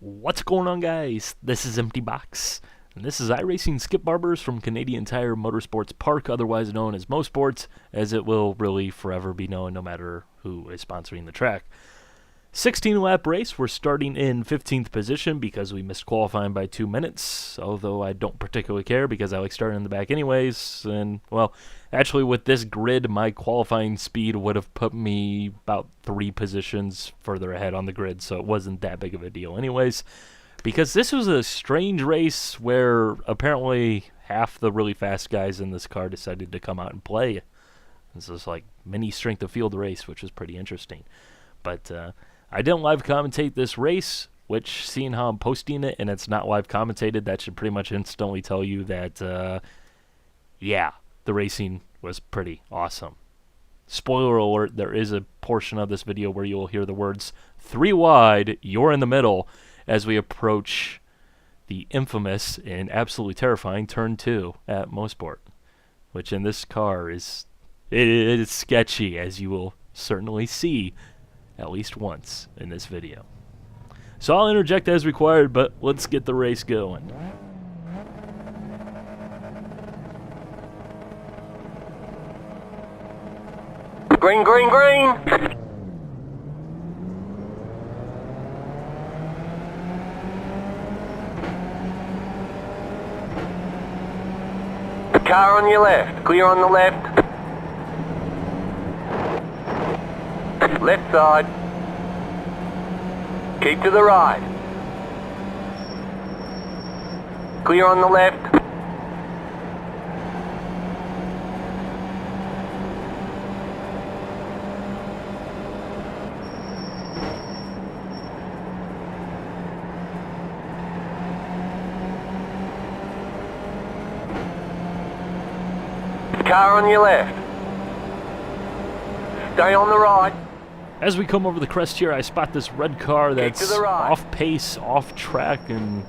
What's going on, guys? This is Empty Box, and this is iRacing Skip Barbers from Canadian Tire Motorsports Park, otherwise known as Mosport, as it will really forever be known no matter who is sponsoring the track. 16-lap race. We're starting in 15th position because we missed qualifying by 2 minutes, although I don't particularly care because I like starting in the back anyways. And, well, actually with this grid, my qualifying speed would have put me about 3 positions further ahead on the grid, so it wasn't that big of a deal anyways. Because this was a strange race where apparently half the really fast guys in this car decided to come out and play. This is like mini strength of field race, which is pretty interesting. But, I didn't live commentate this race, which, seeing how I'm posting it and it's not live commentated, that should pretty much instantly tell you that, yeah, the racing was pretty awesome. Spoiler alert, there is a portion of this video where you will hear the words, 3 wide, you're in the middle, as we approach the infamous and absolutely terrifying Turn 2 at Mosport, which in this car is sketchy, as you will certainly see at least once in this video. So I'll interject as required, but let's get the race going. Green, green, green! Car on your left, clear on the left. Left side. Keep to the right. Clear on the left. Car on your left. Stay on the right. As we come over the crest here, I spot this red car that's off pace, off track, and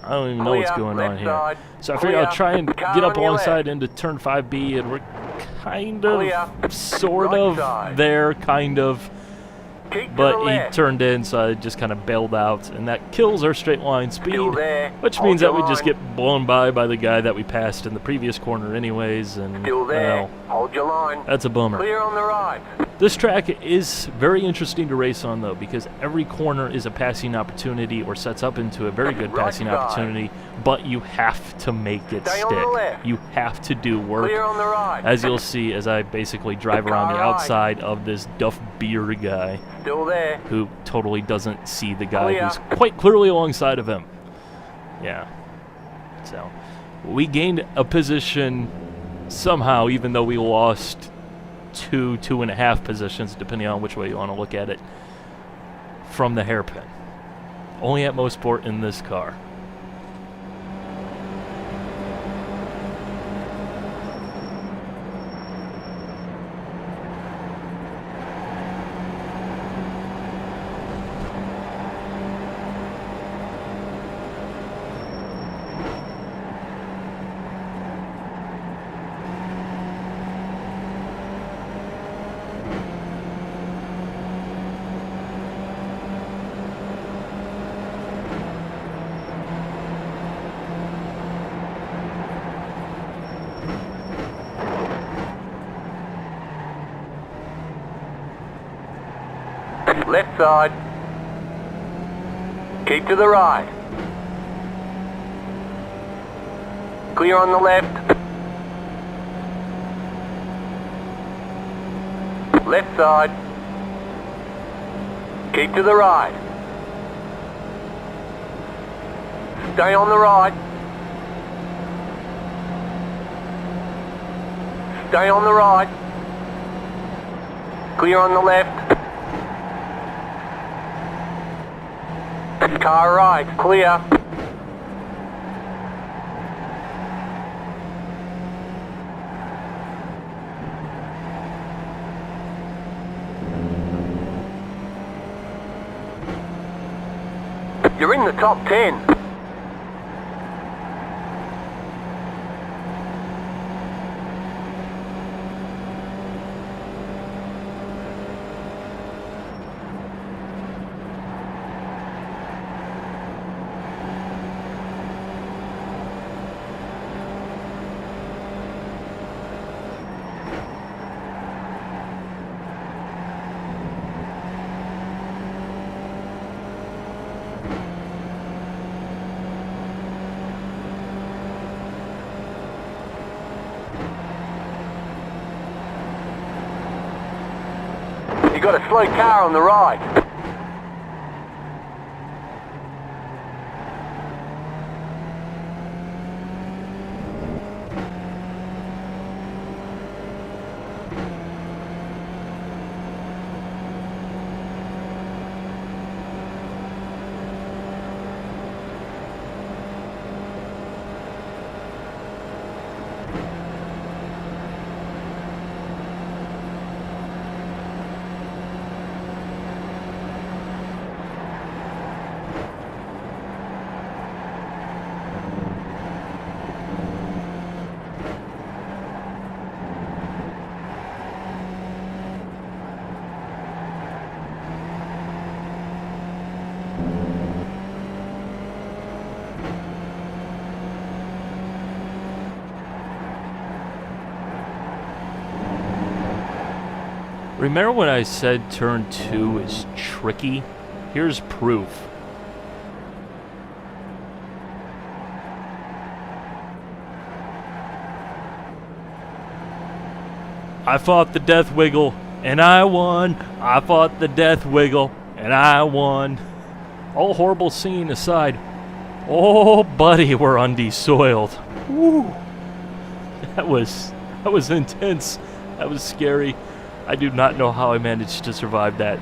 I don't even know what's going on here. So I figured I'll try and get up alongside into turn 5B, and we're kind of, sort of there, kind of. But he turned in, so I just kind of bailed out, and that kills our straight line speed, which means that we just get blown by the guy that we passed in the previous corner anyways, and, well, hold your line. That's a bummer. Clear on the right. This track is very interesting to race on, though, because every corner is a passing opportunity or sets up into a very good passing opportunity, but you have to make it stick. You have to do work, Clear on the right. as you'll see as I basically drive around the outside of this Duff Beer guy. Still there. Who totally doesn't see the guy who's quite clearly alongside of him. Yeah. So, we gained a position somehow, even though we lost 2.5 positions, depending on which way you want to look at it, from the hairpin. Only at Mosport in this car. Left side. Keep to the right. Clear on the left. Left side. Keep to the right. Stay on the right. Stay on the right. Clear on the left. Car right, clear. You're in the top 10. You got a slow car on the right. Remember when I said turn 2 is tricky? Here's proof. I fought the death wiggle, and I won. I fought the death wiggle, and I won. All horrible singing aside, oh, buddy, we're undesoiled. Woo. That was intense. That was scary. I do not know how I managed to survive that.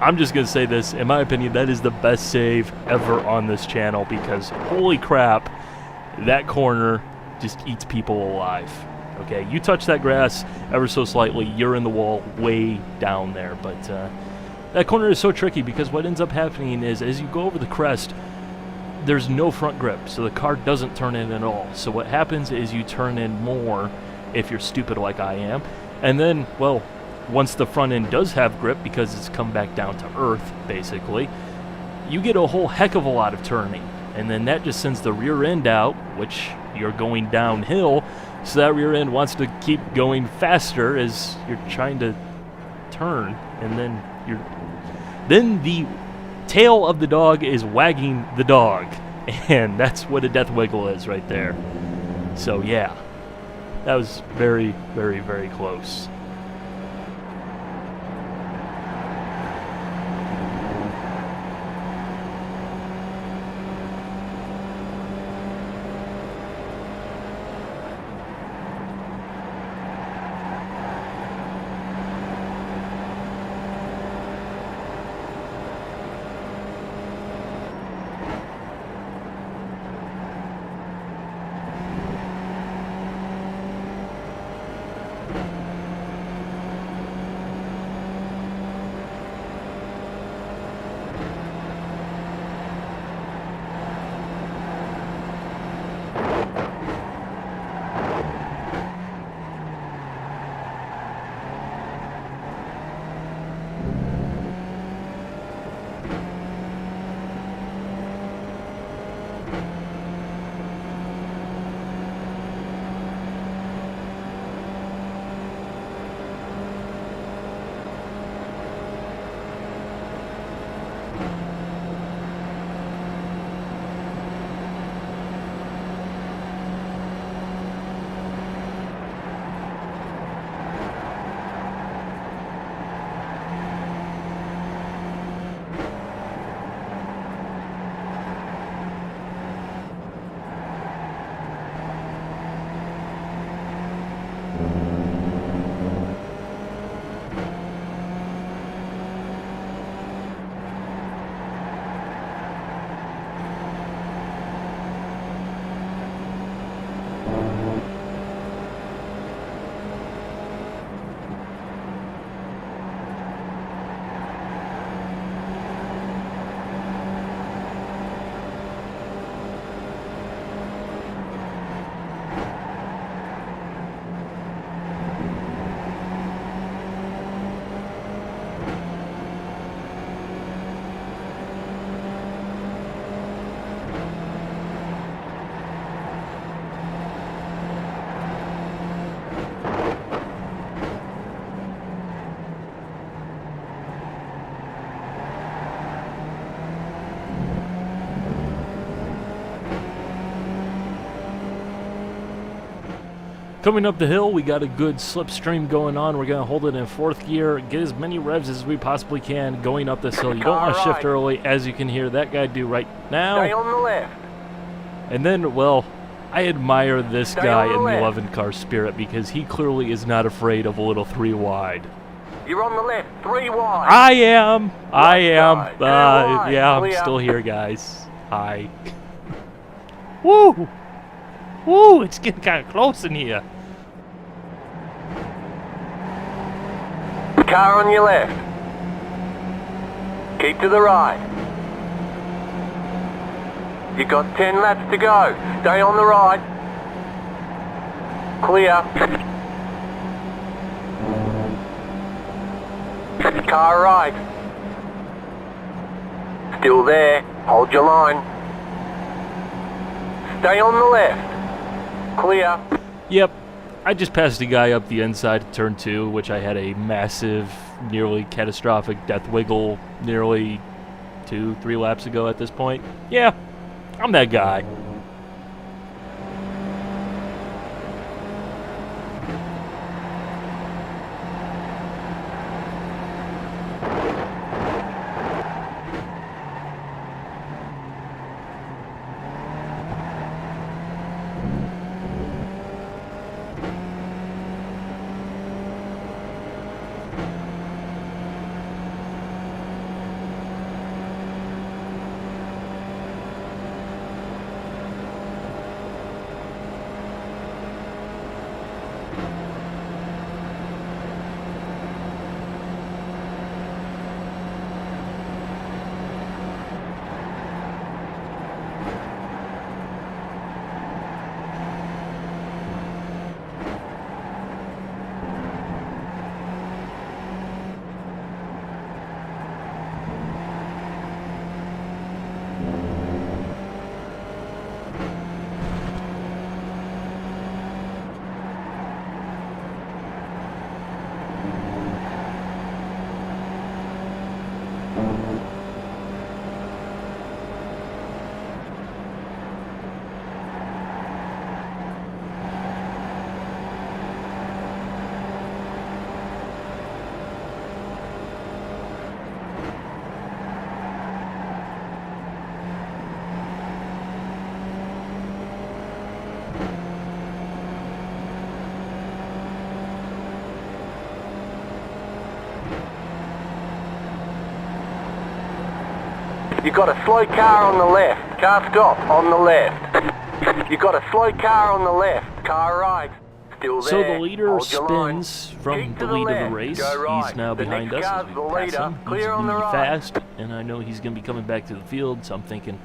I'm just going to say this, in my opinion, that is the best save ever on this channel because holy crap, that corner just eats people alive. Okay, you touch that grass ever so slightly, you're in the wall way down there. But that corner is so tricky because what ends up happening is as you go over the crest, there's no front grip, so the car doesn't turn in at all. So what happens is you turn in more if you're stupid like I am. And then, well, once the front end does have grip because it's come back down to earth, basically, you get a whole heck of a lot of turning. And then that just sends the rear end out, which you're going downhill, so that rear end wants to keep going faster as you're trying to turn. And then the tail of the dog is wagging the dog. And that's what a death wiggle is right there. So yeah, that was very, very, very close. Coming up the hill, we got a good slipstream going on. We're going to hold it in 4th gear, get as many revs as we possibly can going up this hill. You don't want to shift early, as you can hear that guy do right now. Stay on the left. And then, well, I admire this guy in the 11 car spirit because he clearly is not afraid of a little 3 wide. You're on the left, 3 wide. I am. Wide. Yeah, I'm Clear. still here, guys. Hi. Woo! Woo! It's getting kind of close in here. Car on your left. Keep to the right. You got 10 laps to go. Stay on the right. Clear. Car right. Still there. Hold your line. Stay on the left. Clear. Yep. I just passed a guy up the inside of turn 2, which I had a massive, nearly catastrophic death wiggle nearly 2-3 laps ago at this point. Yeah, I'm that guy. You got a slow car on the left. Car stop on the left. You got a slow car on the left. Car right. Still there. So the leader Hold your line. spins from Keep the to lead of left. the race. Go right. He's now The behind next us car's as the we pass leader. him. He's Clear on the really right. fast, and I know he's going to be coming back to the field, so I'm thinking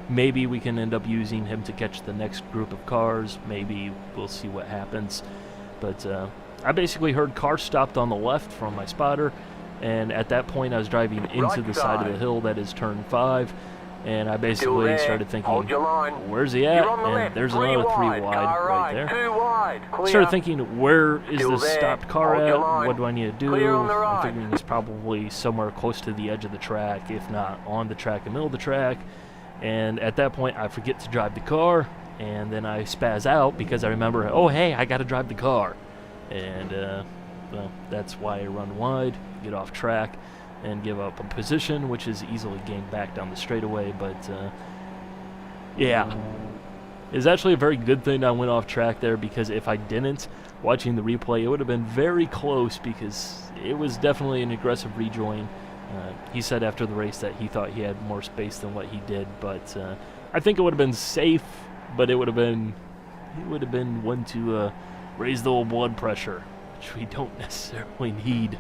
maybe we can end up using him to catch the next group of cars. Maybe we'll see what happens. But I basically heard car stopped on the left from my spotter, and at that point I was driving into Right the side of the side. hill that is turn 5, and I Still basically there. started thinking, Hold your line. where's he at? You're on the And left. there's 3 another 3 wide. wide Car right there. 2 wide. Clear. Started thinking, where is Still this there. stopped car Hold your at? line. What do I need to do? Clear on the I'm right. figuring it's probably somewhere close to the edge of the track, if not on the track, in the middle of the track. And at that point, I forget to drive the car, and then I spaz out because I remember, oh, hey, I got to drive the car. And, well, that's why I run wide, get off track, and give up a position, which is easily gained back down the straightaway. But, yeah. It's actually a very good thing I went off track there, because if I didn't, watching the replay, it would have been very close, because it was definitely an aggressive rejoin. He said after the race that he thought he had more space than what he did, but I think it would have been safe, but it would have been one to raise the old blood pressure, which we don't necessarily need.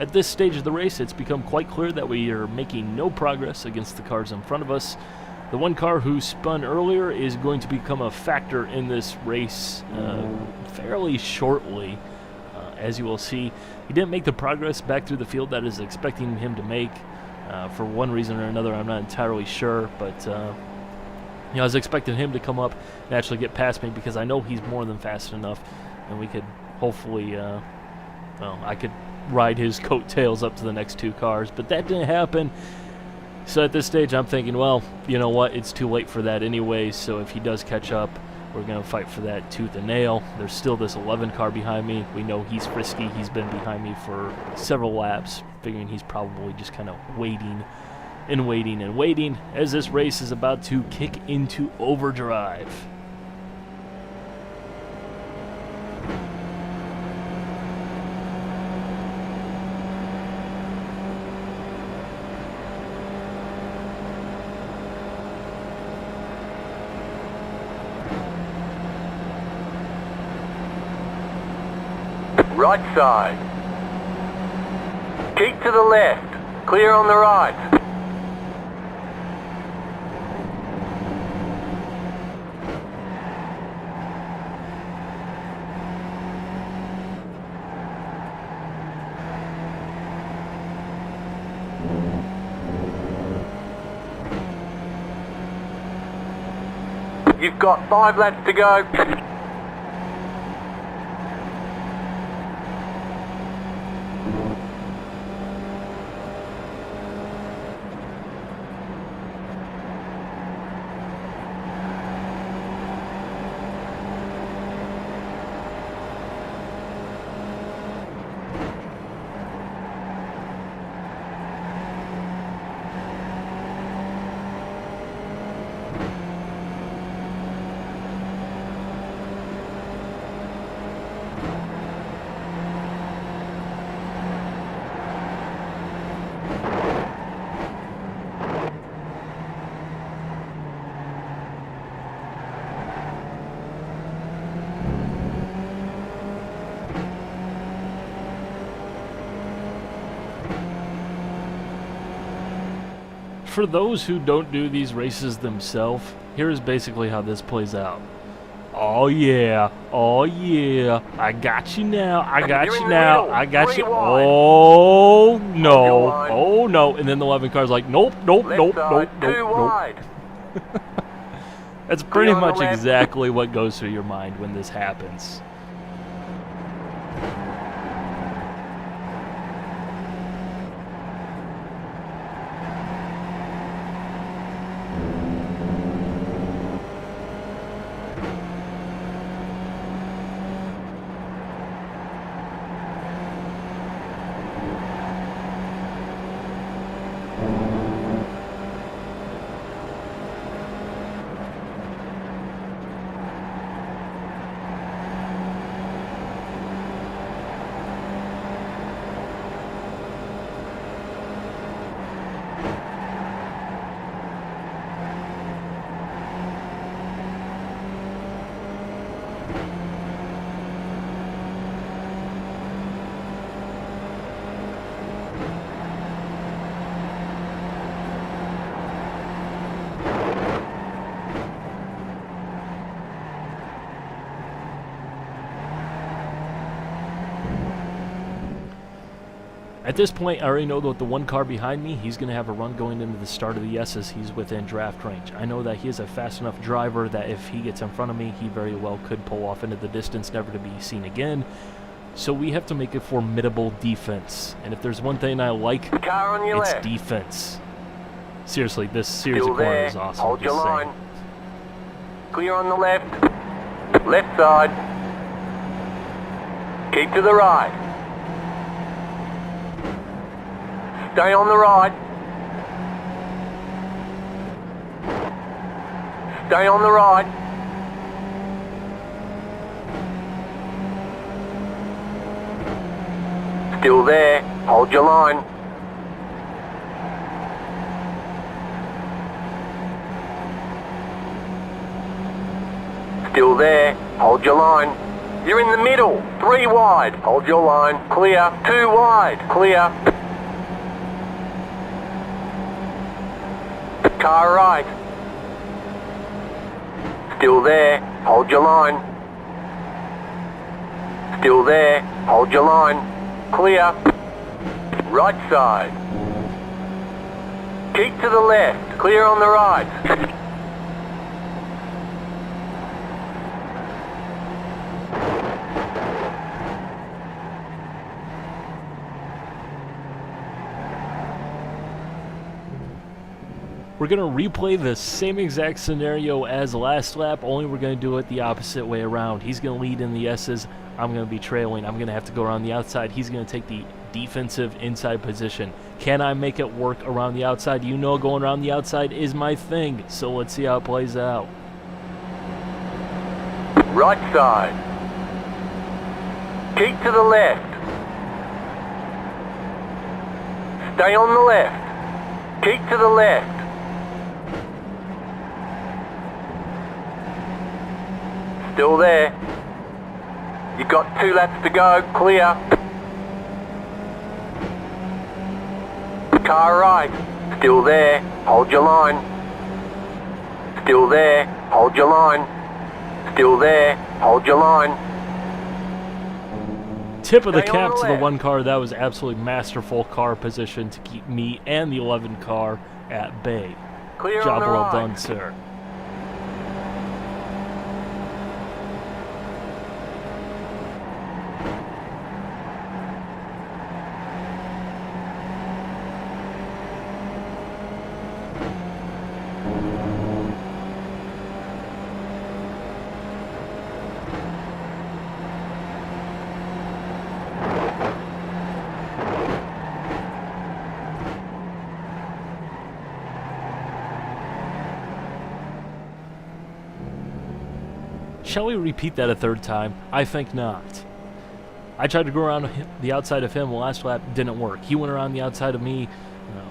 At this stage of the race, it's become quite clear that we are making no progress against the cars in front of us. The one car who spun earlier is going to become a factor in this race fairly shortly. As you will see, he didn't make the progress back through the field that is expecting him to make. For one reason or another, I'm not entirely sure, but I was expecting him to come up and actually get past me because I know he's more than fast enough, and we could hopefully, I could ride his coattails up to the next two cars, but that didn't happen. So at this stage, I'm thinking, well, you know what, it's too late for that anyway, so if he does catch up, we're going to fight for that tooth and nail. There's still this 11 car behind me. We know he's frisky. He's been behind me for several laps, figuring he's probably just kind of waiting and waiting and waiting as this race is about to kick into overdrive. Right side. Keep to the left. Clear on the right. You've got 5 laps to go. For those who don't do these races themselves, here's basically how this plays out. Oh yeah, I got you now, I got you now, I got you. Oh no, and then the 11 car's like, nope. That's pretty much exactly what goes through your mind when this happens. At this point, I already know that the one car behind me, he's going to have a run going into the start of the S's. He's within draft range. I know that he is a fast enough driver that if he gets in front of me, he very well could pull off into the distance, never to be seen again. So we have to make a formidable defense. And if there's one thing I like, it's defense. Seriously, this series of corners is awesome. Hold your line. Clear on the left. Left side. Keep to the right. Stay on the right. Stay on the right. Still there. Hold your line. Still there. Hold your line. You're in the middle. 3 wide. Hold your line. Clear. 2 wide. Clear. Car right. Still there. Hold your line. Still there. Hold your line. Clear. Right side. Keep to the left. Clear on the right. We're going to replay the same exact scenario as last lap, only we're going to do it the opposite way around. He's going to lead in the S's. I'm going to be trailing. I'm going to have to go around the outside. He's going to take the defensive inside position. Can I make it work around the outside? You know going around the outside is my thing, so let's see how it plays out. Right side. Keep to the left. Stay on the left. Keep to the left. Still there. You got 2 laps to go. Clear. Car right. Still there. Hold your line. Still there. Hold your line. Still there. Hold your line. Tip of the Stay cap on the to the left. 1 car. That was absolutely masterful car position to keep me and the 11 car at bay. Clear Job on the well right. done, sir. Shall we repeat that a 3rd time? I think not. I tried to go around the outside of him last lap, didn't work. He went around the outside of me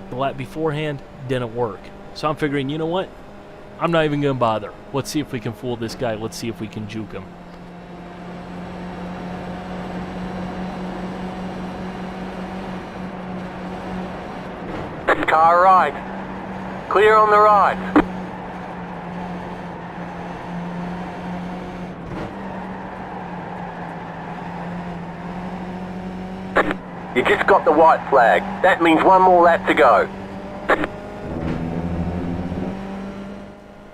the lap beforehand, didn't work. So I'm figuring, you know what? I'm not even going to bother. Let's see if we can fool this guy. Let's see if we can juke him. Car right. Clear on the right. You just got the white flag. That means 1 more lap to go.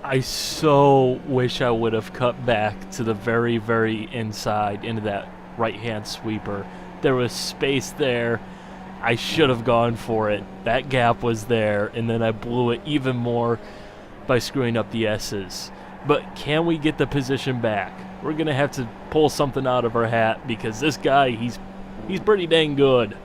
I so wish I would have cut back to the very, very inside into that right-hand sweeper. There was space there. I should have gone for it. That gap was there, and then I blew it even more by screwing up the S's. But can we get the position back? We're going to have to pull something out of our hat because this guy, he's pretty dang good.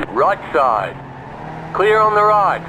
Right side. Clear on the right.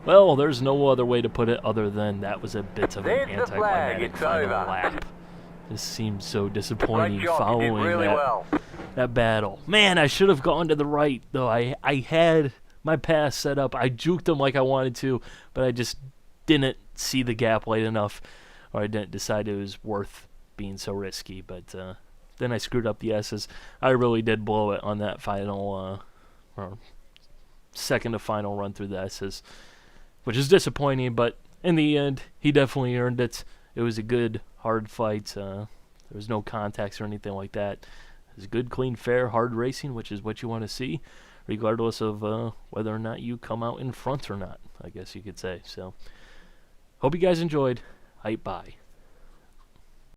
Well, there's no other way to put it other than that was a bit of There's an the flag, anticlimactic it's final over. lap. This seems so Great disappointing job, you following did really well. that battle. Man, I should have gone to the right, though. I had my pass set up. I juked him like I wanted to, but I just didn't see the gap late enough, or I didn't decide it was worth being so risky. But then I screwed up the S's. I really did blow it on that final second to final run through the S's, which is disappointing, but in the end, he definitely earned it. It was a good, hard fight. There was no contacts or anything like that. It was good, clean, fair, hard racing, which is what you want to see, regardless of whether or not you come out in front or not, I guess you could say. So, hope you guys enjoyed. Hype, bye.